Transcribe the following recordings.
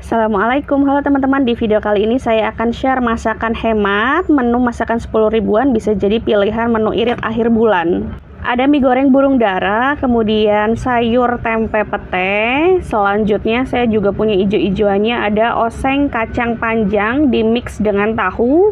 Assalamualaikum, halo teman-teman. Di video kali ini saya akan share masakan hemat. Menu masakan 10 ribuan bisa jadi pilihan menu irit akhir bulan. Ada mie goreng burung dara, kemudian sayur tempe pete. Selanjutnya saya juga punya ijo-ijoannya, ada oseng kacang panjang di mix dengan tahu,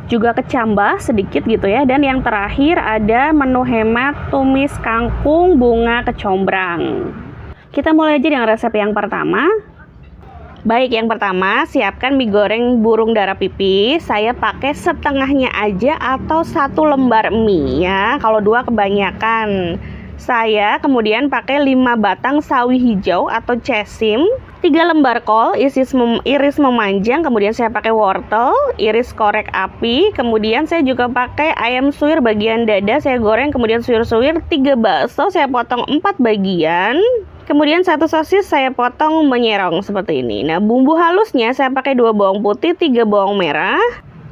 juga kecambah sedikit gitu ya. Dan yang terakhir ada menu hemat tumis kangkung bunga kecombrang. Kita mulai aja dengan resep yang pertama. Baik, yang pertama siapkan mie goreng burung dara pipih. Saya pakai setengahnya aja atau 1 lembar mie ya. Kalau 2 kebanyakan. Saya kemudian pakai 5 batang sawi hijau atau cesim, 3 lembar kol iris memanjang, kemudian saya pakai wortel, iris korek api, kemudian saya juga pakai ayam suwir bagian dada, saya goreng, kemudian suwir-suwir, 3 bakso saya potong 4 bagian. Kemudian 1 sosis saya potong menyerong seperti ini. Nah, bumbu halusnya saya pakai 2 bawang putih, 3 bawang merah,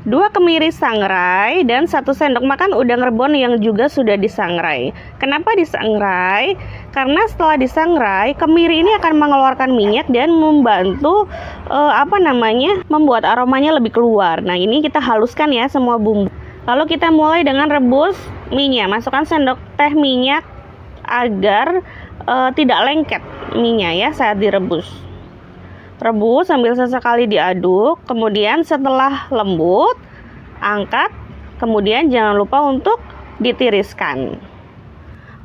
2 kemiri sangrai, dan 1 sendok makan udang rebon yang juga sudah disangrai. Kenapa disangrai? Karena setelah disangrai, kemiri ini akan mengeluarkan minyak dan membantu membuat aromanya lebih keluar. Nah, ini kita haluskan ya semua bumbu. Lalu kita mulai dengan rebus minyak. Masukkan sendok teh minyak agar tidak lengket minyak ya saat direbus. Rebus sambil sesekali diaduk, kemudian setelah lembut angkat, kemudian jangan lupa untuk ditiriskan.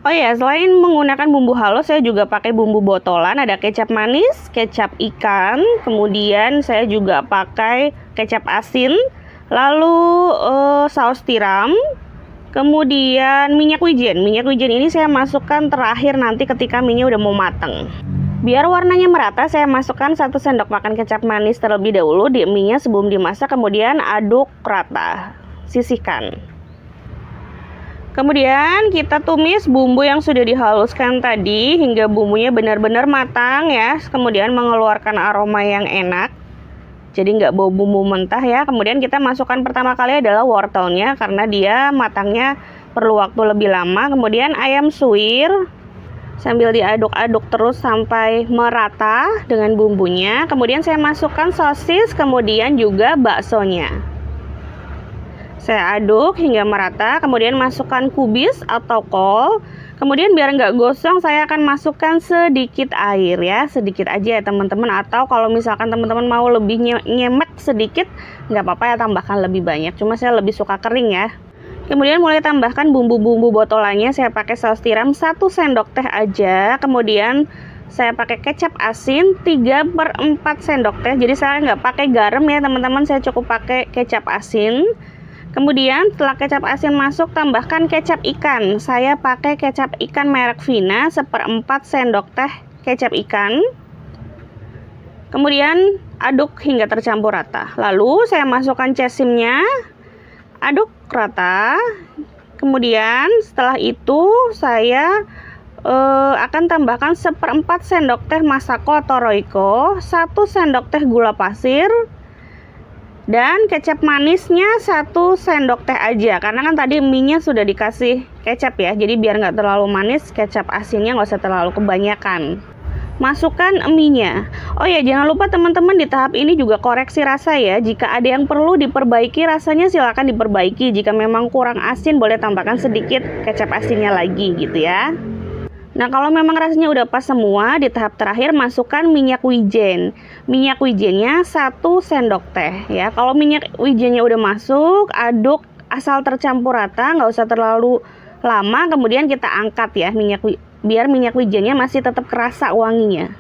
Oh ya, selain menggunakan bumbu halus, saya juga pakai bumbu botolan. Ada kecap manis, kecap ikan, kemudian saya juga pakai kecap asin, lalu saus tiram, kemudian minyak wijen. Minyak wijen ini saya masukkan terakhir nanti ketika minyak udah mau matang. Biar warnanya merata, saya masukkan 1 sendok makan kecap manis terlebih dahulu di mie-nya sebelum dimasak, kemudian aduk rata, sisihkan. Kemudian kita tumis bumbu yang sudah dihaluskan tadi hingga bumbunya benar-benar matang ya, kemudian mengeluarkan aroma yang enak. Jadi nggak bau bumbu mentah ya. Kemudian kita masukkan pertama kali adalah wortelnya karena dia matangnya perlu waktu lebih lama. Kemudian ayam suwir sambil diaduk-aduk terus sampai merata dengan bumbunya. Kemudian saya masukkan sosis, kemudian juga baksonya. Saya aduk hingga merata, kemudian masukkan kubis atau kol. Kemudian biar nggak gosong, saya akan masukkan sedikit air ya, sedikit aja ya teman-teman. Atau kalau misalkan teman-teman mau lebih nyemek sedikit, nggak apa-apa ya, tambahkan lebih banyak. Cuma saya lebih suka kering ya. Kemudian mulai tambahkan bumbu-bumbu botolannya. Saya pakai saus tiram 1 sendok teh aja. Kemudian saya pakai kecap asin 3/4 sendok teh. Jadi saya nggak pakai garam ya teman-teman, saya cukup pakai kecap asin. Kemudian setelah kecap asin masuk, tambahkan kecap ikan. Saya pakai kecap ikan merek Vina 1/4 sendok teh kecap ikan. Kemudian aduk hingga tercampur rata. Lalu saya masukkan cesimnya, aduk rata. Kemudian setelah itu saya akan tambahkan 1/4 sendok teh masako atau roiko, 1 sendok teh gula pasir, dan kecap manisnya 1 sendok teh aja, karena kan tadi mie-nya sudah dikasih kecap ya, jadi biar nggak terlalu manis, kecap asinnya nggak usah terlalu kebanyakan. Masukkan mie-nya. Oh ya, jangan lupa teman-teman di tahap ini juga koreksi rasa ya. Jika ada yang perlu diperbaiki rasanya, silakan diperbaiki. Jika memang kurang asin, boleh tambahkan sedikit kecap asinnya lagi gitu ya. Nah, kalau memang rasanya udah pas semua, di tahap terakhir masukkan minyak wijen. Minyak wijennya 1 sendok teh ya. Kalau minyak wijennya udah masuk, aduk asal tercampur rata, nggak usah terlalu lama. Kemudian kita angkat ya biar minyak wijennya masih tetap kerasa wanginya.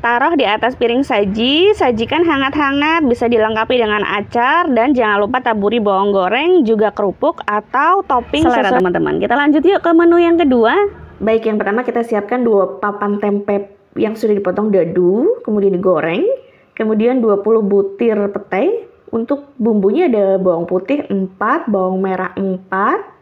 Taruh di atas piring saji, sajikan hangat-hangat, bisa dilengkapi dengan acar, dan jangan lupa taburi bawang goreng, juga kerupuk atau topping selera teman-teman. Kita lanjut yuk ke menu yang kedua. Baik, yang pertama kita siapkan 2 papan tempe yang sudah dipotong dadu, kemudian digoreng. Kemudian 20 butir petai. Untuk bumbunya ada bawang putih 4, bawang merah 4.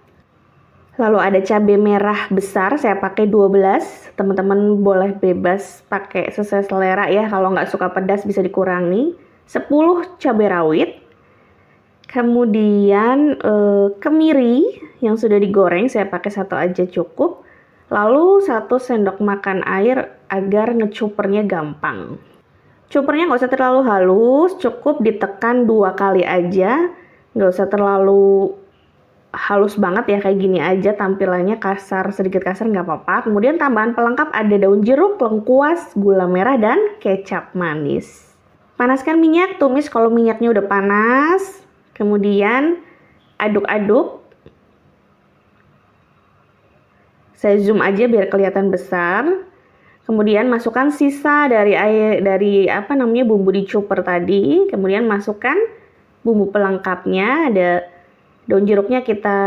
Lalu ada cabai merah besar, saya pakai 12. Teman-teman boleh bebas pakai sesuai selera ya. Kalau nggak suka pedas bisa dikurangi. 10 cabai rawit. Kemudian kemiri yang sudah digoreng, saya pakai 1 aja cukup. Lalu 1 sendok makan air agar ngecupernya gampang. Cupernya nggak usah terlalu halus, cukup ditekan 2 kali aja. Nggak usah terlalu halus banget ya, kayak gini aja tampilannya, kasar, sedikit kasar nggak apa-apa. Kemudian tambahan pelengkap ada daun jeruk, lengkuas, gula merah, dan kecap manis. Panaskan minyak, tumis kalau minyaknya udah panas. Kemudian aduk-aduk. Saya zoom aja biar kelihatan besar. Kemudian masukkan sisa dari bumbu di chopper tadi. Kemudian masukkan bumbu pelengkapnya, ada daun jeruknya kita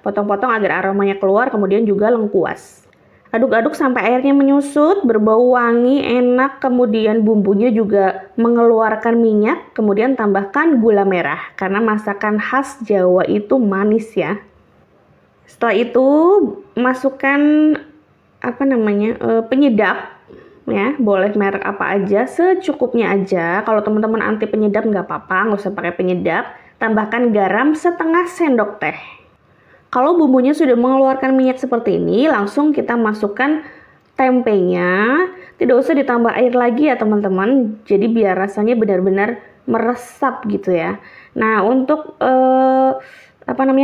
potong-potong agar aromanya keluar, kemudian juga lengkuas. Aduk-aduk sampai airnya menyusut, berbau wangi, enak, kemudian bumbunya juga mengeluarkan minyak, kemudian tambahkan gula merah, karena masakan khas Jawa itu manis ya. Setelah itu masukkan penyedap ya, boleh merek apa aja, secukupnya aja. Kalau teman-teman anti penyedap nggak apa-apa, nggak usah pakai penyedap. Tambahkan garam setengah sendok teh. Kalau bumbunya sudah mengeluarkan minyak seperti ini, langsung kita masukkan tempenya. Tidak usah ditambah air lagi ya teman-teman, jadi biar rasanya benar-benar meresap gitu ya. Nah, untuk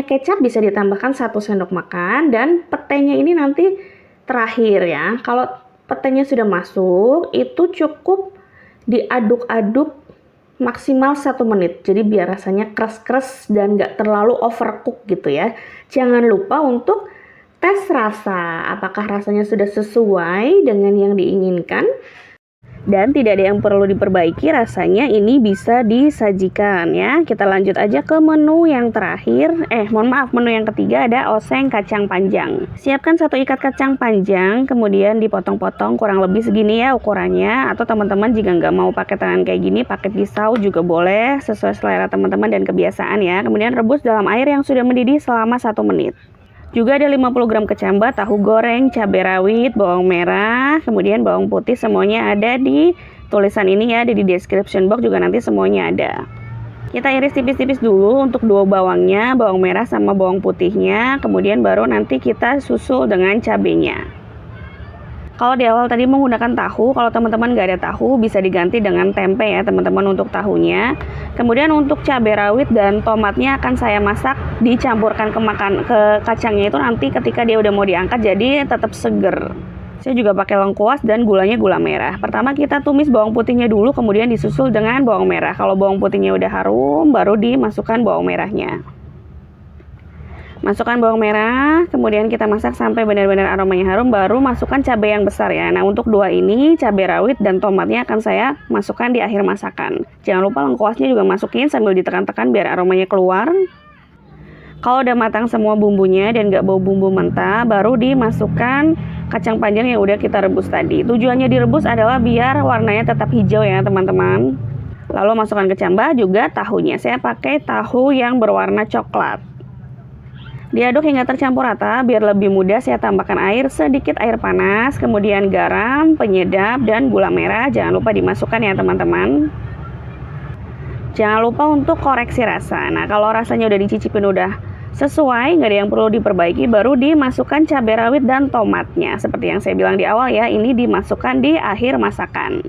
kecap bisa ditambahkan 1 sendok makan, dan petenya ini nanti terakhir ya. Kalau petenya sudah masuk, itu cukup diaduk-aduk maksimal 1 menit. Jadi biar rasanya keras-keras dan nggak terlalu overcook gitu ya. Jangan lupa untuk tes rasa, apakah rasanya sudah sesuai dengan yang diinginkan. Dan tidak ada yang perlu diperbaiki, rasanya ini bisa disajikan ya. Kita lanjut aja ke menu yang terakhir. Menu yang ketiga ada oseng kacang panjang. Siapkan 1 ikat kacang panjang, kemudian dipotong-potong kurang lebih segini ya ukurannya. Atau teman-teman jika nggak mau pakai tangan kayak gini, pakai pisau juga boleh, sesuai selera teman-teman dan kebiasaan ya. Kemudian rebus dalam air yang sudah mendidih selama 1 menit. Juga ada 50 gram kecambah, tahu goreng, cabai rawit, bawang merah, kemudian bawang putih, semuanya ada di tulisan ini ya, ada di description box juga nanti semuanya ada. Kita iris tipis-tipis dulu untuk 2 bawangnya, bawang merah sama bawang putihnya, kemudian baru nanti kita susul dengan cabenya. Kalau di awal tadi menggunakan tahu, kalau teman-teman nggak ada tahu bisa diganti dengan tempe ya teman-teman untuk tahunya. Kemudian untuk cabai rawit dan tomatnya akan saya masak, dicampurkan ke kacangnya itu nanti ketika dia udah mau diangkat, jadi tetap seger. Saya juga pakai lengkuas dan gulanya gula merah. Pertama kita tumis bawang putihnya dulu, kemudian disusul dengan bawang merah. Kalau bawang putihnya udah harum, baru dimasukkan bawang merahnya. Masukkan bawang merah, kemudian kita masak sampai benar-benar aromanya harum, baru masukkan cabai yang besar ya. Nah, untuk 2 ini, cabai rawit dan tomatnya akan saya masukkan di akhir masakan. Jangan lupa lengkuasnya juga masukin sambil ditekan-tekan biar aromanya keluar. Kalau udah matang semua bumbunya dan nggak bau bumbu mentah, baru dimasukkan kacang panjang yang udah kita rebus tadi. Tujuannya direbus adalah biar warnanya tetap hijau ya teman-teman. Lalu masukkan kecambah, juga tahunya. Saya pakai tahu yang berwarna coklat. Diaduk hingga tercampur rata, biar lebih mudah saya tambahkan air, sedikit air panas, kemudian garam, penyedap, dan gula merah. Jangan lupa dimasukkan ya teman-teman. Jangan lupa untuk koreksi rasa. Nah, kalau rasanya udah dicicipin udah sesuai, nggak ada yang perlu diperbaiki, baru dimasukkan cabai rawit dan tomatnya. Seperti yang saya bilang di awal ya, ini dimasukkan di akhir masakan.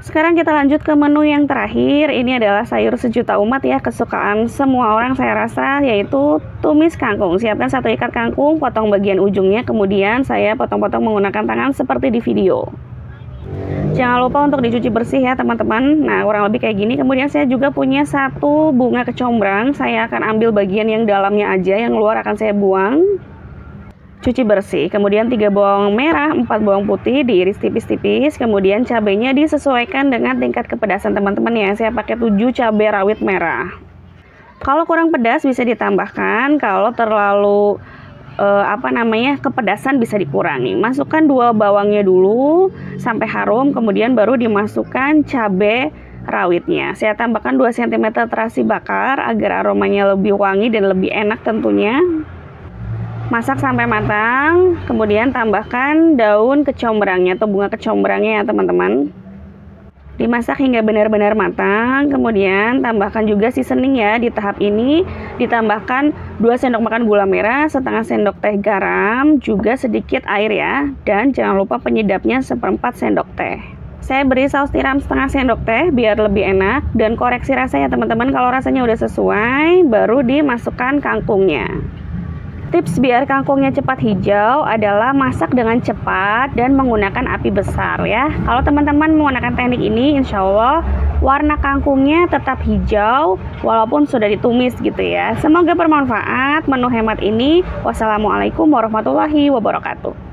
Sekarang kita lanjut ke menu yang terakhir. Ini adalah sayur sejuta umat ya, kesukaan semua orang saya rasa, yaitu tumis kangkung. Siapkan 1 ikat kangkung, potong bagian ujungnya, kemudian saya potong-potong menggunakan tangan seperti di video. Jangan lupa untuk dicuci bersih ya teman-teman. Nah, kurang lebih kayak gini. Kemudian saya juga punya 1 bunga kecombrang. Saya akan ambil bagian yang dalamnya aja, yang luar akan saya buang. Cuci bersih, kemudian 3 bawang merah, 4 bawang putih diiris tipis-tipis, kemudian cabenya disesuaikan dengan tingkat kepedasan teman-teman ya. Saya pakai 7 cabai rawit merah. Kalau kurang pedas bisa ditambahkan, kalau terlalu kepedasan bisa dikurangi. Masukkan 2 bawangnya dulu sampai harum, kemudian baru dimasukkan cabai rawitnya. Saya tambahkan 2 cm terasi bakar agar aromanya lebih wangi dan lebih enak tentunya. Masak sampai matang, kemudian tambahkan daun kecombrangnya atau bunga kecombrangnya ya teman-teman. Dimasak hingga benar-benar matang, kemudian tambahkan juga seasoning ya. Di tahap ini ditambahkan 2 sendok makan gula merah, setengah sendok teh garam, juga sedikit air ya. Dan jangan lupa penyedapnya 1/4 sendok teh. Saya beri saus tiram setengah sendok teh biar lebih enak, dan koreksi rasanya teman-teman. Kalau rasanya udah sesuai baru dimasukkan kangkungnya. Tips biar kangkungnya cepat hijau adalah masak dengan cepat dan menggunakan api besar ya. Kalau teman-teman menggunakan teknik ini, insya Allah warna kangkungnya tetap hijau walaupun sudah ditumis gitu ya. Semoga bermanfaat menu hemat ini. Wassalamualaikum warahmatullahi wabarakatuh.